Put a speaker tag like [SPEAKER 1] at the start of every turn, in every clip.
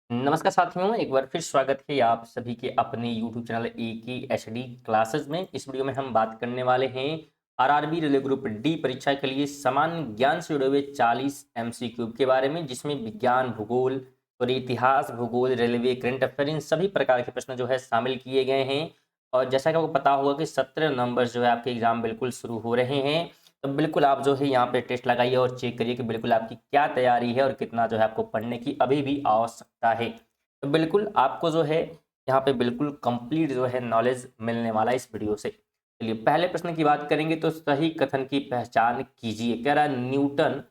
[SPEAKER 1] नमस्कार साथियों, एक बार फिर स्वागत है आप सभी के अपने YouTube चैनल AKHD क्लासेस में। इस वीडियो में हम बात करने वाले हैं आरआरबी रेलवे ग्रुप डी परीक्षा के लिए सामान्य ज्ञान से जुड़े हुए 40 MCQ के बारे में, जिसमें विज्ञान, भूगोल और इतिहास, भूगोल, रेलवे, करंट अफेयर इन सभी प्रकार के प्रश्न जो है शामिल किए गए हैं। और जैसा कि आपको पता होगा कि 17 नवंबर जो है आपके एग्जाम बिल्कुल शुरू हो रहे हैं। तो बिल्कुल आप जो है यहाँ पे टेस्ट लगाइए और चेक करिए कि बिल्कुल आपकी क्या तैयारी है और कितना जो है आपको पढ़ने की अभी भी आवश्यकता है। तो बिल्कुल आपको जो है यहाँ पे बिल्कुल कंप्लीट जो है नॉलेज मिलने वाला है इस वीडियो से। चलिए पहले प्रश्न की बात करेंगे तो सही कथन की पहचान कीजिए। कह रहा है न्यूटन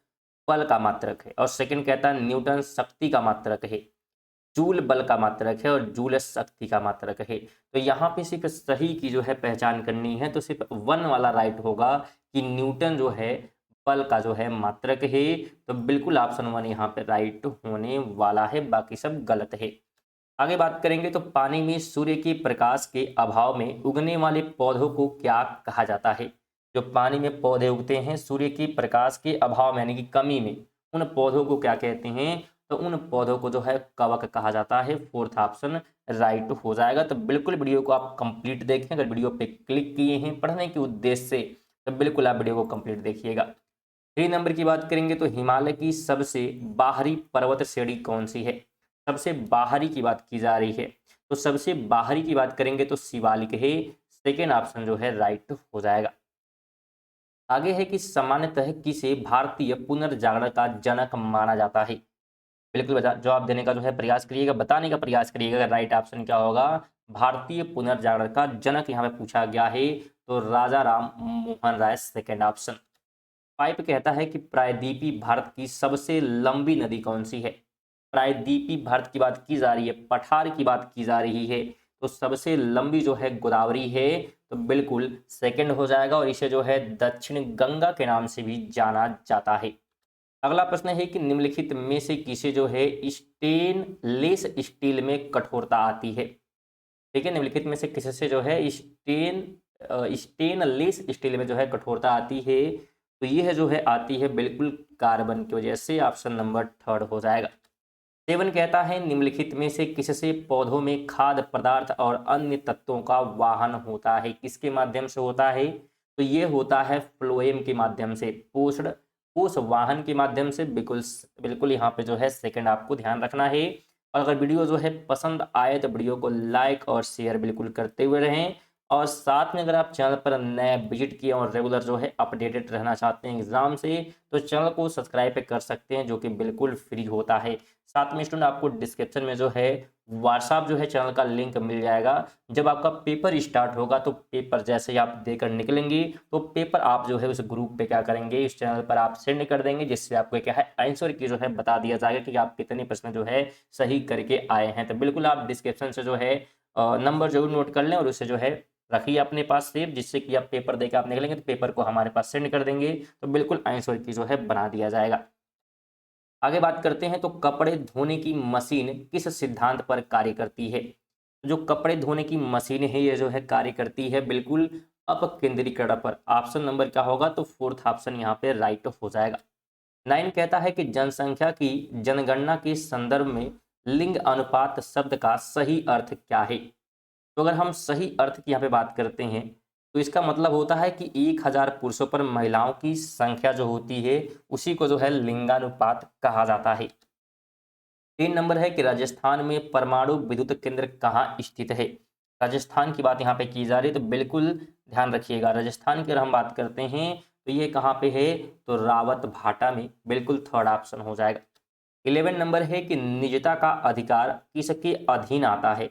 [SPEAKER 1] बल का मात्रक है, और सेकंड कहता है न्यूटन शक्ति का मात्रक है, जूल बल का मात्रक है और जूल शक्ति का मात्रक है। तो यहाँ पे सिर्फ सही की जो है पहचान करनी है, तो सिर्फ वन वाला राइट होगा कि न्यूटन जो है बल का जो है मात्रक है। तो बिल्कुल ऑप्शन वन यहाँ पे राइट होने वाला है, बाकी सब गलत है। आगे बात करेंगे तो पानी में सूर्य के प्रकाश के अभाव में उगने वाले पौधों को क्या कहा जाता है। जो पानी में पौधे उगते हैं सूर्य के प्रकाश के अभाव में यानी कि कमी में, उन पौधों को क्या कहते हैं? तो उन पौधों को जो है कवक कहा जाता है। फोर्थ ऑप्शन राइट हो जाएगा। तो बिल्कुल वीडियो को आप कंप्लीट देखें। अगर वीडियो पे क्लिक किए हैं पढ़ने के उद्देश्य से, तो बिल्कुल आप वीडियो को कंप्लीट देखिएगा। 3 नंबर की बात करेंगे तो हिमालय की सबसे बाहरी पर्वत श्रेणी कौन सी है? सबसे बाहरी की बात की जा रही है, तो सबसे बाहरी की बात करेंगे तो शिवालिक है। सेकेंड ऑप्शन जो है राइट हो जाएगा। आगे है कि सामान्यतः किसे भारतीय पुनर्जागरण का जनक माना जाता है। बिल्कुल जवाब देने का जो है प्रयास करिएगा, बताने का प्रयास करिएगा राइट ऑप्शन क्या होगा। भारतीय पुनर्जागरण का जनक यहाँ पे पूछा गया है, तो राजा Ram Mohan Roy, second option. Pipe कहता है कि प्रायद्वीपी भारत की सबसे लंबी नदी कौन सी है। प्रायद्वीपी भारत की बात की जा रही है, पठार की बात की जा रही है, तो सबसे लंबी जो है गोदावरी है। तो बिल्कुल सेकंड हो जाएगा, और इसे जो है दक्षिण गंगा के नाम से भी जाना जाता है। अगला प्रश्न है कि निम्नलिखित में से किसे जो है स्टेनलेस स्टील में कठोरता आती है। ठीक है, निम्नलिखित में से किससे जो है स्टेनलेस स्टील में जो है कठोरता आती है। तो यह जो है आती है बिल्कुल कार्बन की वजह से। ऑप्शन नंबर थर्ड हो जाएगा। 7 कहता है निम्नलिखित में से किससे पौधों में खाद्य पदार्थ और अन्य तत्वों का वाहन होता है। किसके माध्यम से होता है? तो ये होता है फ्लोएम के माध्यम से, पोषण कोष वाहन के माध्यम से। बिल्कुल बिल्कुल यहाँ पे जो है सेकंड आपको ध्यान रखना है। और अगर वीडियो जो है पसंद आए तो वीडियो को लाइक और शेयर बिल्कुल करते हुए रहें। और साथ में अगर आप चैनल पर नए विजिट किए और रेगुलर जो है अपडेटेड रहना चाहते हैं एग्जाम से, तो चैनल को सब्सक्राइब पे कर सकते हैं, जो कि बिल्कुल फ्री होता है। साथ में स्टूडेंट आपको डिस्क्रिप्शन में जो है व्हाट्सएप जो है चैनल का लिंक मिल जाएगा। जब आपका पेपर स्टार्ट होगा तो पेपर जैसे ही आप देकर निकलेंगे, तो पेपर आप जो है उस ग्रुप पे क्या करेंगे, इस चैनल पर आप सेंड कर देंगे, जिससे आपको क्या है आंसर की जो है बता दिया जाएगा कि आप कितने प्रश्न जो है सही करके आए हैं। तो बिल्कुल आप डिस्क्रिप्शन से जो है नंबर जरूर नोट कर लें और उसे जो है रखिए अपने पास सेव, जिससे कि आप पेपर देकर आप निकलेंगे तो पेपर को हमारे पास सेंड कर देंगे, तो बिल्कुल आंसर की जो है बना दिया जाएगा। आगे बात करते हैं तो कपड़े धोने की मशीन किस सिद्धांत पर कार्य करती है। जो कपड़े धोने की मशीन है ये जो है कार्य करती है बिल्कुल अपकेंद्रीकरण पर। ऑप्शन नंबर क्या होगा? तो फोर्थ ऑप्शन यहाँ पे राइट हो जाएगा। 9 कहता है कि जनसंख्या की जनगणना के संदर्भ में लिंग अनुपात शब्द का सही अर्थ क्या है। तो अगर हम सही अर्थ की यहाँ पे बात करते हैं, तो इसका मतलब होता है कि 1000 पुरुषों पर महिलाओं की संख्या जो होती है उसी को जो है लिंगानुपात कहा जाता है। 3 नंबर है कि राजस्थान में परमाणु विद्युत केंद्र कहाँ स्थित है। राजस्थान की बात यहाँ पे की जा रही है, तो बिल्कुल ध्यान रखिएगा। राजस्थान की अगर हम बात करते हैं तो ये कहाँ पे है? तो रावत भाटा में। बिल्कुल थर्ड ऑप्शन हो जाएगा। 11 नंबर है कि निजता का अधिकार किसके अधीन आता है।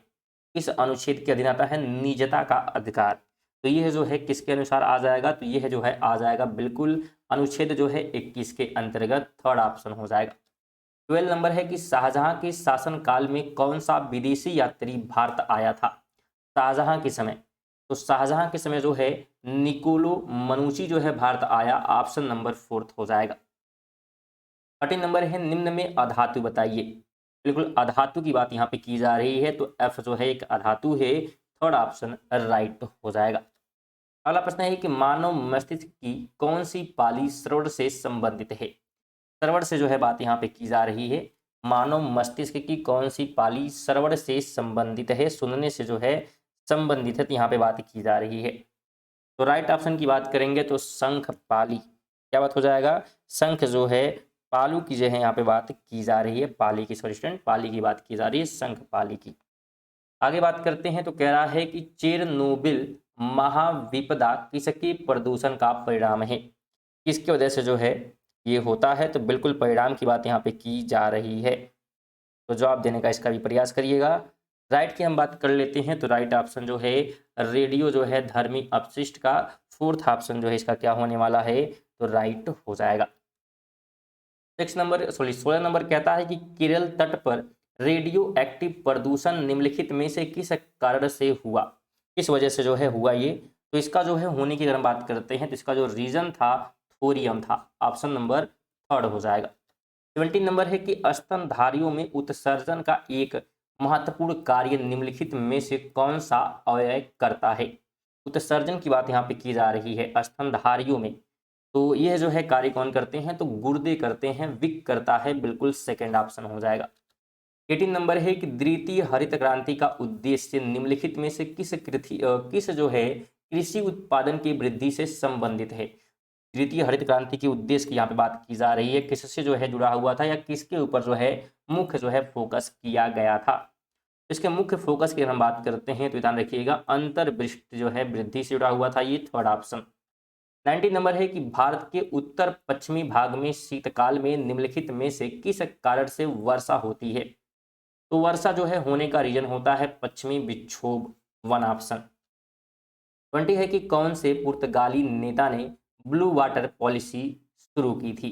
[SPEAKER 1] किस अनुच्छेद के अधीन आता है निजता का अधिकार? तो यह जो है किसके अनुसार आ जाएगा? तो यह जो है आ जाएगा बिल्कुल अनुच्छेद जो है 21 के अंतर्गत। थर्ड ऑप्शन हो जाएगा। 12 नंबर है कि शाहजहां के शासनकाल में कौन सा विदेशी यात्री भारत आया था। शाहजहां के समय, तो शाहजहां के समय जो है निकोलो मनुची जो है भारत आया। ऑप्शन नंबर फोर्थ हो जाएगा। 13 नंबर है निम्न में अधातु बताइए। बिल्कुल अधातु की बात यहाँ पे की जा रही है, तो एफ जो है एक अधातु है। थर्ड ऑप्शन राइट हो जाएगा। अगला प्रश्न है कि मानव मस्तिष्क की कौन सी पाली श्रवण से संबंधित है। श्रवण से जो है बात यहाँ पे की जा रही है। मानव मस्तिष्क की कौन सी पाली श्रवण से संबंधित है, सुनने से जो है संबंधित है, तो यहाँ पे बात की जा रही है। तो राइट ऑप्शन की बात करेंगे तो शंख पाली, क्या बात हो जाएगा, शंख जो है पालू की जो है यहाँ पे बात की जा रही है, पाली की, सॉरी स्टूडेंट, पाली की बात की जा रही है, शंख पाली की। आगे बात करते हैं तो कह रहा है कि चेरनोबिल महाविपदा किसके प्रदूषण का परिणाम है, किसकी वजह से जो है ये होता है, तो बिल्कुल परिणाम की बात यहाँ पे की जा रही है। तो जवाब देने का इसका भी प्रयास करिएगा। राइट की हम बात कर लेते हैं तो राइट ऑप्शन जो है रेडियो जो है धर्मी अपशिष्ट का, फोर्थ ऑप्शन जो है इसका क्या होने वाला है, तो राइट हो जाएगा। नेक्स्ट नंबर 16 नंबर कहता है कि केरल तट पर रेडियो एक्टिव प्रदूषण निम्नलिखित में से किस कारण से हुआ, किस वजह से जो है हुआ ये, तो इसका जो है होने की अगर हम बात करते हैं तो इसका जो रीजन था थोरियम था, ऑप्शन नंबर थर्ड हो जाएगा। 17 नंबर है कि स्तनधारियों में उत्सर्जन का एक महत्वपूर्ण कार्य निम्नलिखित में से कौन सा अवयव करता है, उत्सर्जन की बात यहाँ पे की जा रही है स्तनधारियों में, तो यह जो है कार्य कौन करते हैं, तो गुर्दे करते हैं, विक करता है, बिल्कुल सेकंड ऑप्शन हो जाएगा। 18 नंबर है कि द्वितीय हरित क्रांति का उद्देश्य निम्नलिखित में से किस जो है कृषि उत्पादन की वृद्धि से संबंधित है, द्वितीय हरित क्रांति के उद्देश्य की यहाँ पे बात की जा रही है, किससे जो है जुड़ा हुआ था या किसके ऊपर जो है मुख्य जो है फोकस किया गया था। इसके मुख्य फोकस की हम बात करते हैं तो ध्यान रखिएगा अंतर्वृष्ट जो है वृद्धि से जुड़ा हुआ था, ये थर्ड ऑप्शन। 19 नंबर है कि भारत के उत्तर पश्चिमी भाग में शीतकाल में निम्नलिखित में से किस कारण से वर्षा होती है, तो वर्षा जो है होने का रीजन होता है पश्चिमी विक्षोभ, वन ऑप्शन। 20 है कि कौन से पुर्तगाली नेता ने ब्लू वाटर पॉलिसी शुरू की थी,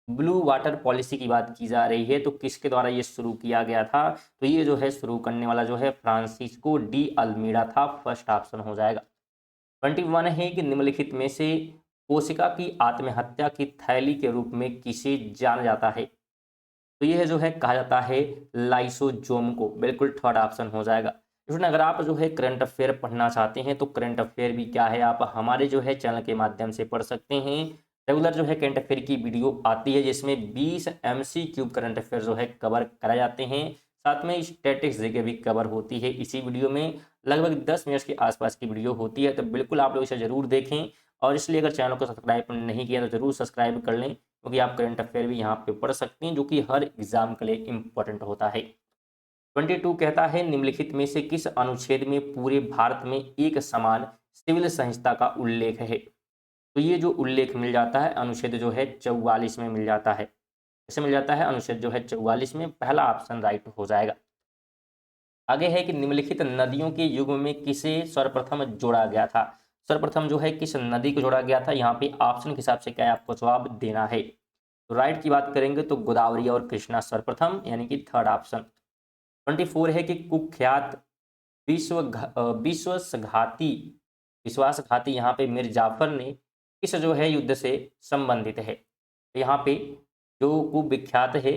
[SPEAKER 1] ब्लू वाटर पॉलिसी की बात की जा रही है, तो किसके द्वारा ये शुरू किया गया था, तो ये जो है शुरू करने वाला जो है फ्रांसिस्को डी अल्मीडा था, फर्स्ट ऑप्शन हो जाएगा। 21 है कि निम्नलिखित में से कोशिका की आत्महत्या की थैली के रूप में किसे जाना जाता है, तो यह जो है कहा जाता है लाइसोजोम को, बिल्कुल थर्ड ऑप्शन हो जाएगा। इसमें अगर आप जो है करंट अफेयर पढ़ना चाहते हैं तो करंट अफेयर भी क्या है, आप हमारे जो है चैनल के माध्यम से पढ़ सकते हैं। रेगुलर जो है करंट अफेयर की वीडियो आती है जिसमें 20 MCQ करंट अफेयर जो है कवर कराए जाते हैं, साथ में स्टैटिक्स जगह भी कवर होती है इसी वीडियो में, लगभग 10 मिनट के आसपास की वीडियो होती है, तो बिल्कुल आप लोग इसे जरूर देखें। और इसलिए अगर चैनल को सब्सक्राइब नहीं किया तो जरूर सब्सक्राइब कर लें, क्योंकि आप करंट अफेयर भी यहाँ पे पढ़ सकते हैं जो कि हर एग्जाम के लिए इंपॉर्टेंट होता है। 22 कहता है निम्नलिखित में से किस अनुच्छेद में पूरे भारत में एक समान सिविल संहिता का उल्लेख है, तो ये जो उल्लेख मिल जाता है अनुच्छेद जो है 44 में मिल जाता है, कैसे मिल जाता है, अनुच्छेद जो है 44 में, पहला ऑप्शन राइट हो जाएगा। आगे है कि निम्नलिखित नदियों के युग में किसे सर्वप्रथम जोड़ा गया था, सर्वप्रथम जो है किस नदी को जोड़ा गया था, यहाँ पे ऑप्शन के हिसाब से क्या है आपको जवाब देना है। तो राइट की बात करेंगे तो गोदावरी और कृष्णा सर्वप्रथम, यानी कि थर्ड ऑप्शन। 24 है कि कुख्यात विश्वासघाती विश्वासघाती यहाँ पे मीर जाफर ने किस जो है युद्ध से संबंधित है, तो यहाँ पे जो कुविख्यात है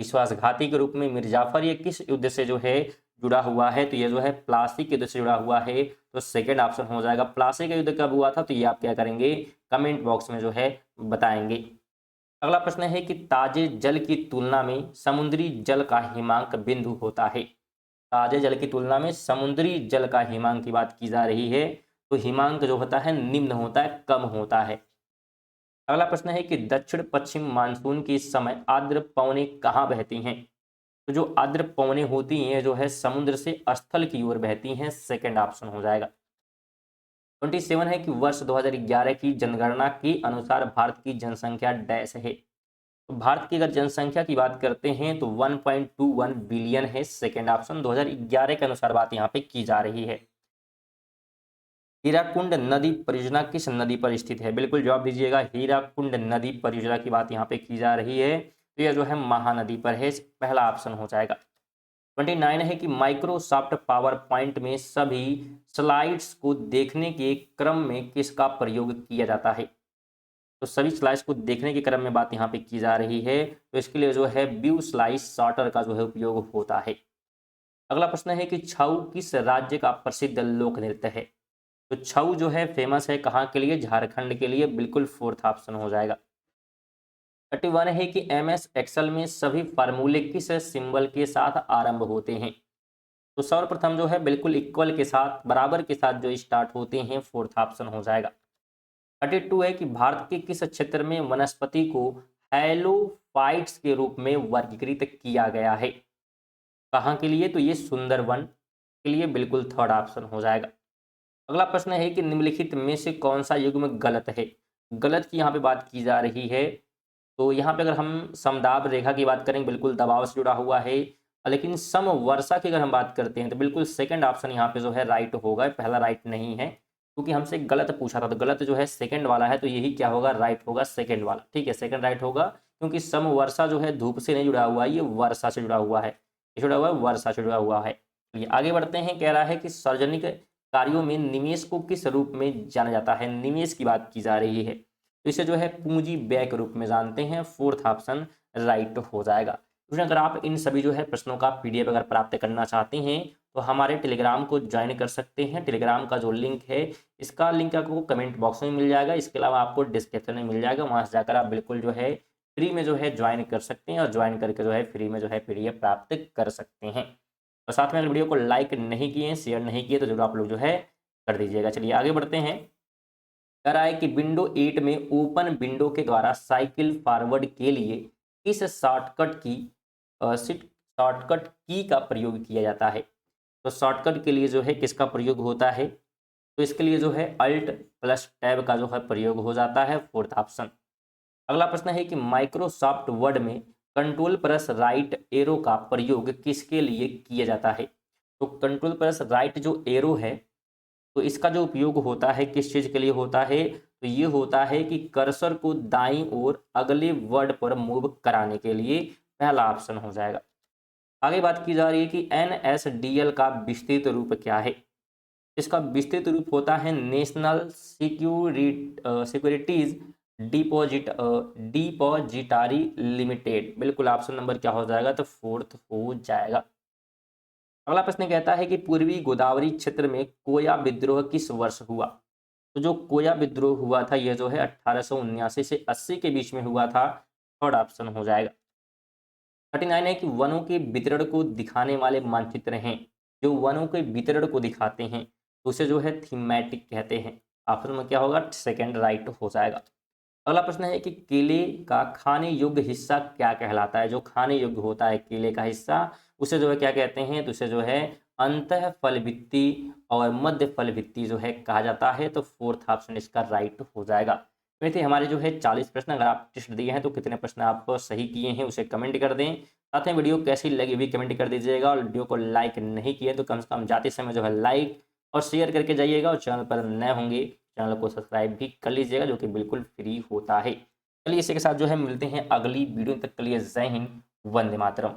[SPEAKER 1] विश्वासघाती के रूप में मीर जाफर, ये किस युद्ध से जो है जुड़ा हुआ है, तो ये जो है प्लासी के युद्ध से जुड़ा हुआ है, तो सेकेंड ऑप्शन हो जाएगा। प्लासी का युद्ध कब हुआ था, तो ये आप क्या करेंगे कमेंट बॉक्स में जो है बताएंगे। अगला प्रश्न है कि ताजे जल की तुलना में समुद्री जल का हिमांक बिंदु होता है, ताजे जल की तुलना में समुद्री जल का हिमांक की बात की जा रही है, तो हिमांक जो होता है निम्न होता है, कम होता है। अगला प्रश्न है कि दक्षिण पश्चिम मानसून के समय आर्द्र पवनें कहाँ बहती हैं, तो जो आर्द्र पवनें होती हैं जो है समुद्र से स्थल की ओर बहती हैं, सेकंड ऑप्शन हो जाएगा। 27 है कि वर्ष 2011 की जनगणना के अनुसार भारत की जनसंख्या डैश है, तो भारत की अगर जनसंख्या की बात करते हैं तो 1.21 बिलियन है, सेकेंड ऑप्शन 2011 के अनुसार बात यहाँ पे की जा रही है। हीराकुंड नदी परियोजना किस नदी पर स्थित है, बिल्कुल जवाब दीजिएगा, हीराकुंड नदी परियोजना की बात यहाँ पे की जा रही है, तो यह जो है महानदी पर है, पहला ऑप्शन हो जाएगा। 29 है कि माइक्रोसॉफ्ट पावर पॉइंट में सभी स्लाइड्स को देखने के क्रम में किसका प्रयोग किया जाता है, तो सभी स्लाइड्स को देखने के क्रम में बात यहाँ पे की जा रही है, तो इसके लिए जो है व्यू स्लाइड सॉर्टर का जो है उपयोग होता है। अगला प्रश्न है कि छऊ किस राज्य का प्रसिद्ध लोक नृत्य है, तो छऊ जो है फेमस है कहाँ के लिए, झारखंड के लिए, बिल्कुल फोर्थ ऑप्शन हो जाएगा। 31 है कि MS एक्सेल में सभी फार्मूले किस सिंबल के साथ आरंभ होते हैं। तो सर्वप्रथम जो है बिल्कुल इक्वल के साथ, बराबर के साथ जो स्टार्ट होते हैं, फोर्थ ऑप्शन हो जाएगा। 32 है कि भारत के किस क्षेत्र में वनस्पति को हैलोफाइट्स के रूप में वर्गीकृत किया गया है। कहाँ के लिए, तो ये सुंदरवन के लिए, बिल्कुल थर्ड ऑप्शन हो जाएगा। अगला प्रश्न है कि निम्नलिखित में से कौन सा युग्म गलत है। गलत की यहाँ पे बात की जा रही है, तो यहाँ पे अगर हम समदाब रेखा की बात करें, बिल्कुल दबाव से जुड़ा हुआ है। लेकिन सम वर्षा की अगर हम बात करते हैं तो बिल्कुल सेकंड ऑप्शन यहाँ पे जो है राइट होगा, पहला राइट नहीं है, क्योंकि हमसे गलत पूछा था, तो गलत जो है सेकंड वाला है, तो यही क्या होगा, राइट होगा, सेकंड वाला। ठीक है, सेकंड राइट होगा, क्योंकि सम वर्षा जो है धूप से नहीं जुड़ा हुआ है, ये वर्षा से जुड़ा हुआ है, ये जुड़ा हुआ है वर्षा से जुड़ा हुआ है। चलिए आगे बढ़ते हैं। कह रहा है कि सार्वजनिक कार्यों में निवेश को किस रूप में जाना जाता है। निवेश की बात की जा रही है, तो इसे जो है पूंजी व्यय के रूप में जानते हैं, फोर्थ ऑप्शन राइट हो जाएगा। अगर आप इन सभी जो है प्रश्नों का PDF अगर प्राप्त करना चाहते हैं तो हमारे टेलीग्राम को ज्वाइन कर सकते हैं। टेलीग्राम का जो लिंक है, इसका लिंक आपको कमेंट बॉक्स में मिल जाएगा, इसके अलावा आपको डिस्क्रिप्शन में मिल जाएगा, वहां से जाकर आप बिल्कुल जो है फ्री में जो है ज्वाइन कर सकते हैं और ज्वाइन करके जो है फ्री में जो है PDF प्राप्त कर सकते हैं। और साथ में अगर वीडियो को लाइक नहीं किए, शेयर नहीं किए, तो जरूर आप लोग जो है कर दीजिएगा। चलिए आगे बढ़ते हैं। कह रहा है कि विंडो 8 में ओपन विंडो के द्वारा साइकिल फॉरवर्ड के लिए किस शॉर्टकट की का प्रयोग किया जाता है। तो शॉर्टकट के लिए जो है किसका प्रयोग होता है, तो इसके लिए जो है अल्ट प्लस टैब का जो है प्रयोग हो जाता है, फोर्थ ऑप्शन। अगला प्रश्न है कि माइक्रोसॉफ्ट वर्ड में कंट्रोल प्लस राइट एरो का प्रयोग किसके लिए किया जाता है। तो कंट्रोल प्लस राइट जो एरो है, तो इसका जो उपयोग होता है किस चीज के लिए होता है, तो ये होता है कि कर्सर को दाईं ओर अगले वर्ड पर मूव कराने के लिए, पहला ऑप्शन हो जाएगा। आगे बात की जा रही है कि NSDL का विस्तृत रूप क्या है। इसका विस्तृत रूप होता है नेशनल सिक्योरिटीज डिपॉजिटारी लिमिटेड, बिल्कुल ऑप्शन नंबर क्या हो जाएगा, तो फोर्थ हो जाएगा। अगला प्रश्न कहता है कि पूर्वी गोदावरी क्षेत्र में कोया विद्रोह किस वर्ष हुआ। तो जो कोया विद्रोह हुआ था, यह जो है 1879 से 80 के बीच में हुआ था, थर्ड ऑप्शन हो जाएगा। 39 है कि वनों के वितरण को दिखाने वाले मानचित्र हैं, जो वनों के वितरण को दिखाते हैं, तो उसे जो है थीमेटिक कहते हैं। ऑप्शन में क्या होगा, सेकंड राइट हो जाएगा। अगला प्रश्न है कि केले का खाने योग्य हिस्सा क्या कहलाता है। जो खाने योग्य होता है केले का हिस्सा, उसे जो है क्या कहते हैं, तो उसे जो है अंतः फल भित्ति और मध्य फल भित्ति जो है कहा जाता है, तो फोर्थ ऑप्शन इसका राइट हो जाएगा। तो ये थे हमारे जो है 40 प्रश्न। अगर आप टेस्ट दिए हैं तो कितने प्रश्न आप सही किए हैं उसे कमेंट कर दें। साथ में वीडियो कैसी लगी भी कमेंट कर दीजिएगा, और वीडियो को लाइक नहीं किए तो कम से कम जाते समय जो है लाइक और शेयर करके जाइएगा, और चैनल पर नए होंगे चैनल को सब्सक्राइब भी कर लीजिएगा, जो कि बिल्कुल फ्री होता है। चलिए इसी के साथ जो है मिलते हैं अगली वीडियो, तक के लिए जय हिंद, वंदे मातरम।